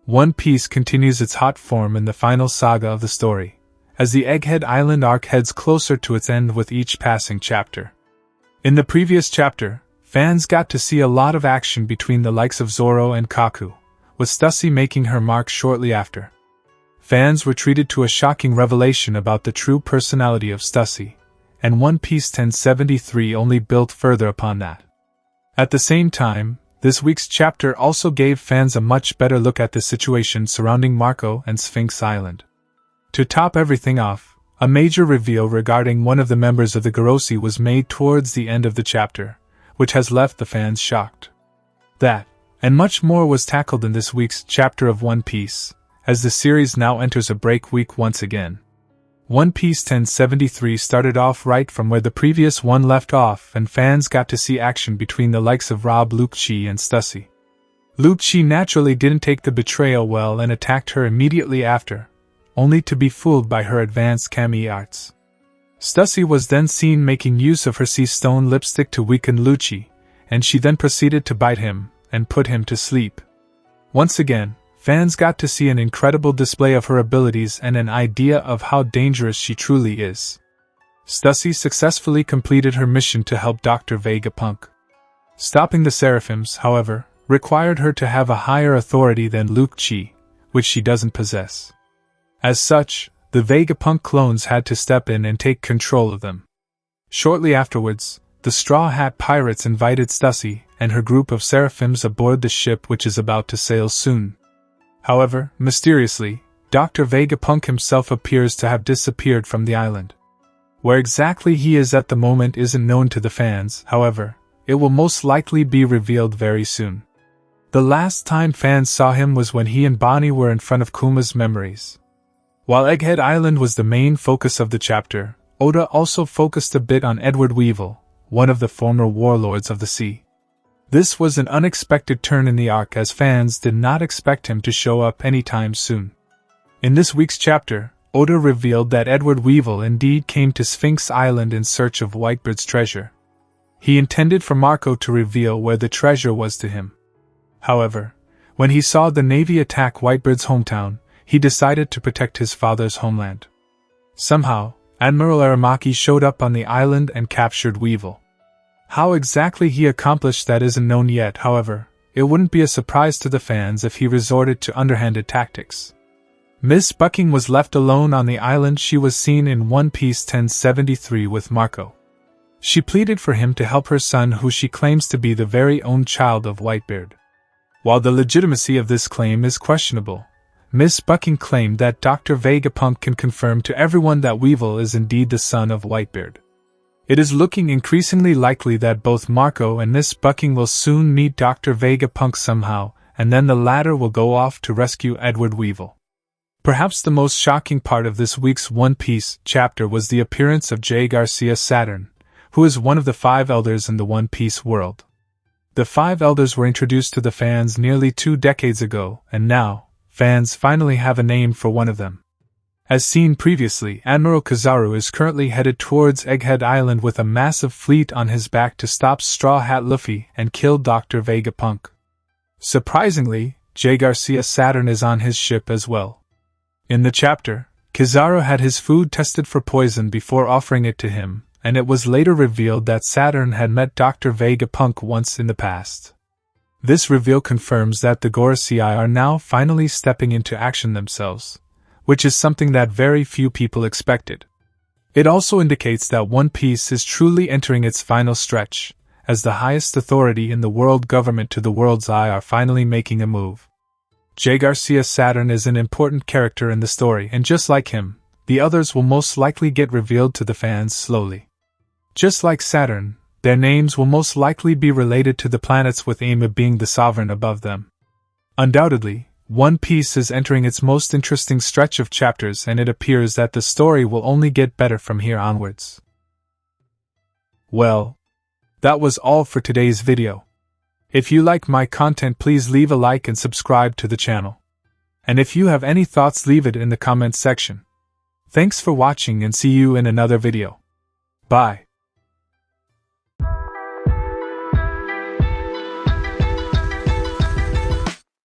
One Piece continues its hot form in the final saga of the story, as the Egghead Island arc heads closer to its end with each passing chapter. In the previous chapter, fans got to see a lot of action between the likes of Zoro and Kaku, with Stussy making her mark shortly after. Fans were treated to a shocking revelation about the true personality of Stussy, and One Piece 1073 only built further upon that. At the same time, this week's chapter also gave fans a much better look at the situation surrounding Marco and Sphinx Island. To top everything off, a major reveal regarding one of the members of the Jaygarcia was made towards the end of the chapter, which has left the fans shocked. That, and much more was tackled in this week's chapter of One Piece, as the series now enters a break week once again. One Piece 1073 started off right from where the previous one left off, and fans got to see action between the likes of Lucci and Stussy. Lucci naturally didn't take the betrayal well and attacked her immediately after, only to be fooled by her advanced kami arts. Stussy was then seen making use of her sea stone lipstick to weaken Lucci, and she then proceeded to bite him and put him to sleep. Once again, fans got to see an incredible display of her abilities and an idea of how dangerous she truly is. Stussy successfully completed her mission to help Dr. Vegapunk. Stopping the Seraphims, however, required her to have a higher authority than Lucci, which she doesn't possess. As such, the Vegapunk clones had to step in and take control of them. Shortly afterwards, the Straw Hat Pirates invited Stussy and her group of Seraphims aboard the ship which is about to sail soon. However, mysteriously, Dr. Vegapunk himself appears to have disappeared from the island. Where exactly he is at the moment isn't known to the fans, however, it will most likely be revealed very soon. The last time fans saw him was when he and Bonnie were in front of Kuma's memories. While Egghead Island was the main focus of the chapter, Oda also focused a bit on Edward Weevil, one of the former warlords of the sea. This was an unexpected turn in the arc as fans did not expect him to show up anytime soon. In this week's chapter, Oda revealed that Edward Weevil indeed came to Sphinx Island in search of Whitebeard's treasure. He intended for Marco to reveal where the treasure was to him. However, when he saw the Navy attack Whitebeard's hometown, he decided to protect his father's homeland. Somehow, Admiral Aramaki showed up on the island and captured Weevil. How exactly he accomplished that isn't known yet, however, it wouldn't be a surprise to the fans if he resorted to underhanded tactics. Miss Bucking was left alone on the island. She was seen in One Piece 1073 with Marco. She pleaded for him to help her son, who she claims to be the very own child of Whitebeard. While the legitimacy of this claim is questionable, Miss Bucking claimed that Dr. Vegapunk can confirm to everyone that Weevil is indeed the son of Whitebeard. It is looking increasingly likely that both Marco and Miss Bucking will soon meet Dr. Vegapunk somehow, and then the latter will go off to rescue Edward Weevil. Perhaps the most shocking part of this week's One Piece chapter was the appearance of Jaygarcia Saturn, who is one of the 5 elders in the One Piece world. The 5 elders were introduced to the fans nearly 2 decades ago, and now, fans finally have a name for one of them. As seen previously, Admiral Kizaru is currently headed towards Egghead Island with a massive fleet on his back to stop Straw Hat Luffy and kill Dr. Vegapunk. Surprisingly, Jaygarcia Saturn is on his ship as well. In the chapter, Kizaru had his food tested for poison before offering it to him, and it was later revealed that Saturn had met Dr. Vegapunk once in the past. This reveal confirms that the Jaygarcia are now finally stepping into action themselves, which is something that very few people expected. It also indicates that One Piece is truly entering its final stretch, as the highest authority in the world government to the world's eye are finally making a move. Jaygarcia Saturn is an important character in the story, and just like him, the others will most likely get revealed to the fans slowly. Just like Saturn, their names will most likely be related to the planets, with Imu being the sovereign above them. Undoubtedly, One Piece is entering its most interesting stretch of chapters, and it appears that the story will only get better from here onwards. Well, that was all for today's video. If you like my content, please leave a like and subscribe to the channel. And if you have any thoughts, leave it in the comments section. Thanks for watching and see you in another video. Bye.